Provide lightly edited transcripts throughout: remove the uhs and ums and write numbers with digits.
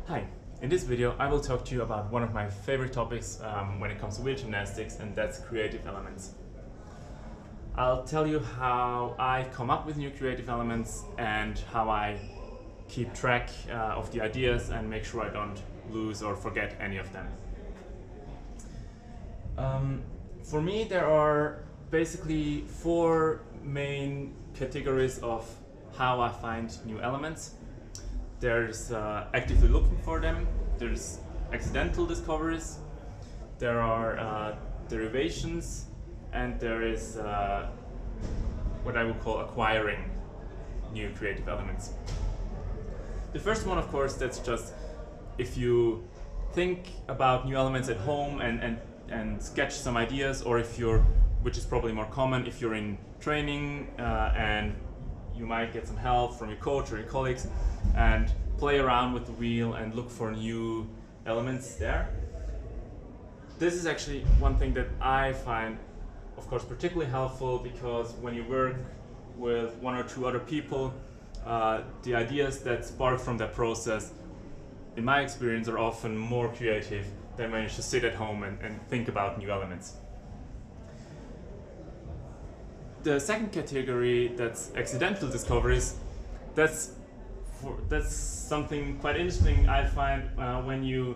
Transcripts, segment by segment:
Hi, in this video I will talk to you about one of my favorite topics when it comes to wheel gymnastics, and that's creative elements. I'll tell you how I come up with new creative elements and how I keep track of the ideas and make sure I don't lose or forget any of them. For me, there are basically four main categories of how I find new elements. There's actively looking for them, there's accidental discoveries, there are derivations, and there is what I would call acquiring new creative elements. The first one, of course, that's just if you think about new elements at home and sketch some ideas, or if you're, which is probably more common, if you're in training and you might get some help from your coach or your colleagues and play around with the wheel and look for new elements there. This is actually one thing that I find, of course, particularly helpful, because when you work with one or two other people, the ideas that spark from that process, in my experience, are often more creative than when you just sit at home and think about new elements. The second category, that's accidental discoveries, that's something quite interesting. I find when you're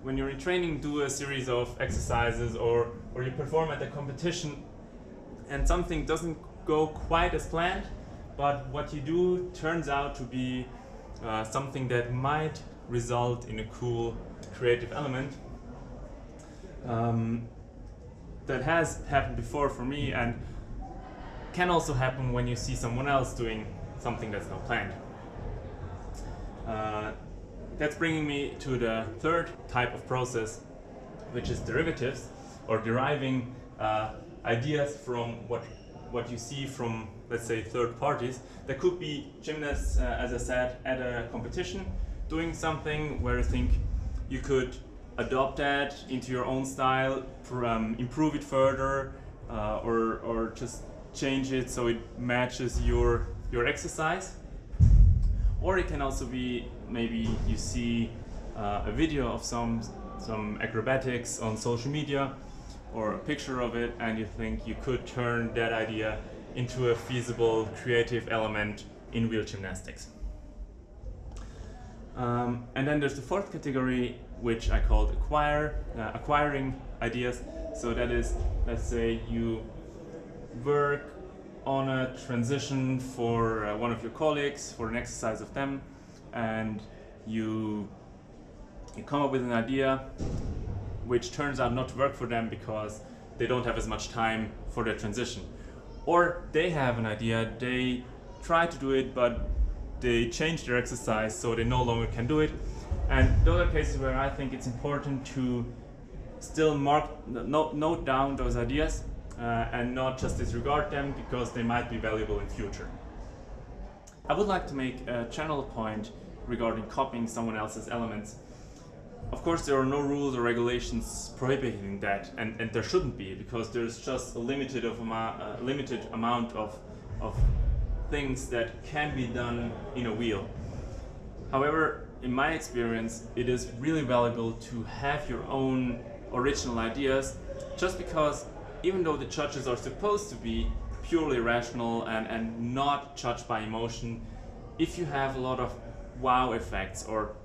in training, do a series of exercises or you perform at a competition and something doesn't go quite as planned, but what you do turns out to be something that might result in a cool creative element. That has happened before for me, and can also happen when you see someone else doing something that's not planned. That's bringing me to the third type of process, which is derivatives, or deriving ideas from what you see from, let's say, third parties. That could be gymnasts, as I said, at a competition, doing something where you think you could adopt that into your own style, improve it further, or just change it so it matches your exercise. Or it can also be, maybe you see a video of some acrobatics on social media, or a picture of it, and you think you could turn that idea into a feasible creative element in wheel gymnastics. And then there's the fourth category, which I called acquiring ideas. So that is, let's say you work on a transition for one of your colleagues, for an exercise of them, and you come up with an idea which turns out not to work for them because they don't have as much time for their transition. Or they have an idea, they try to do it, but they change their exercise so they no longer can do it. And those are cases where I think it's important to still note down those ideas and not just disregard them, because they might be valuable in future. I would like to make a general point regarding copying someone else's elements. Of course, there are no rules or regulations prohibiting that, and there shouldn't be, because there's just a limited amount of things that can be done in a wheel. However, in my experience, it is really valuable to have your own original ideas, just because even though the judges are supposed to be purely rational and not judged by emotion, if you have a lot of wow effects or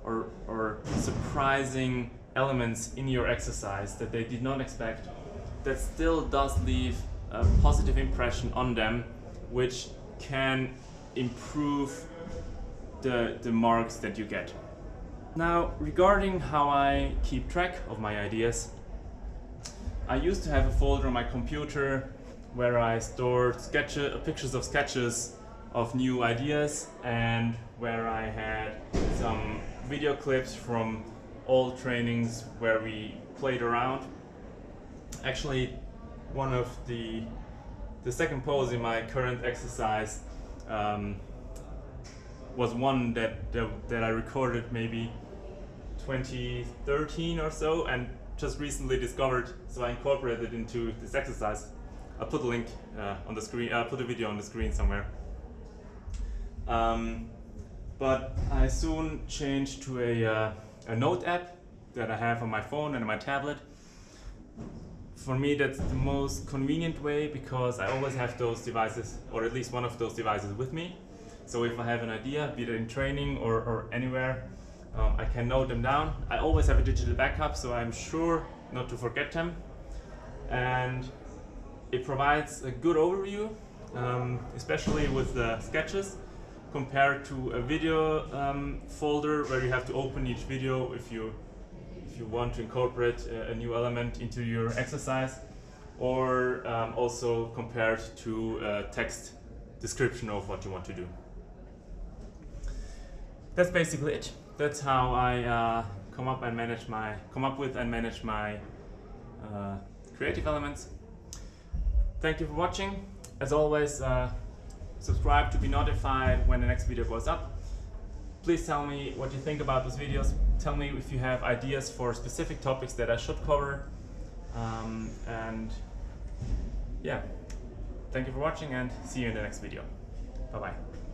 surprising elements in your exercise that they did not expect, that still does leave a positive impression on them, which can improve the marks that you get. Now, regarding how I keep track of my ideas, I used to have a folder on my computer where I stored pictures of sketches of new ideas, and where I had some video clips from old trainings where we played around. Actually, one of the second pose in my current exercise was one that I recorded maybe 2013 or so, and just recently discovered, so I incorporated it into this exercise. I'll put a link on the screen, I'll put a video on the screen somewhere. but I soon changed to a note app that I have on my phone and on my tablet. For me, that's the most convenient way because I always have those devices, or at least one of those devices, with me. So if I have an idea, be it in training or anywhere, I can note them down. I always have a digital backup, so I'm sure not to forget them. And it provides a good overview, especially with the sketches, compared to a video folder where you have to open each video if you want to incorporate a new element into your exercise, or also compared to a text description of what you want to do. That's basically it. That's how I come up with and manage my creative elements. Thank you for watching. As always, subscribe to be notified when the next video goes up. Please tell me what you think about those videos. Tell me if you have ideas for specific topics that I should cover. And yeah, thank you for watching and see you in the next video. Bye bye.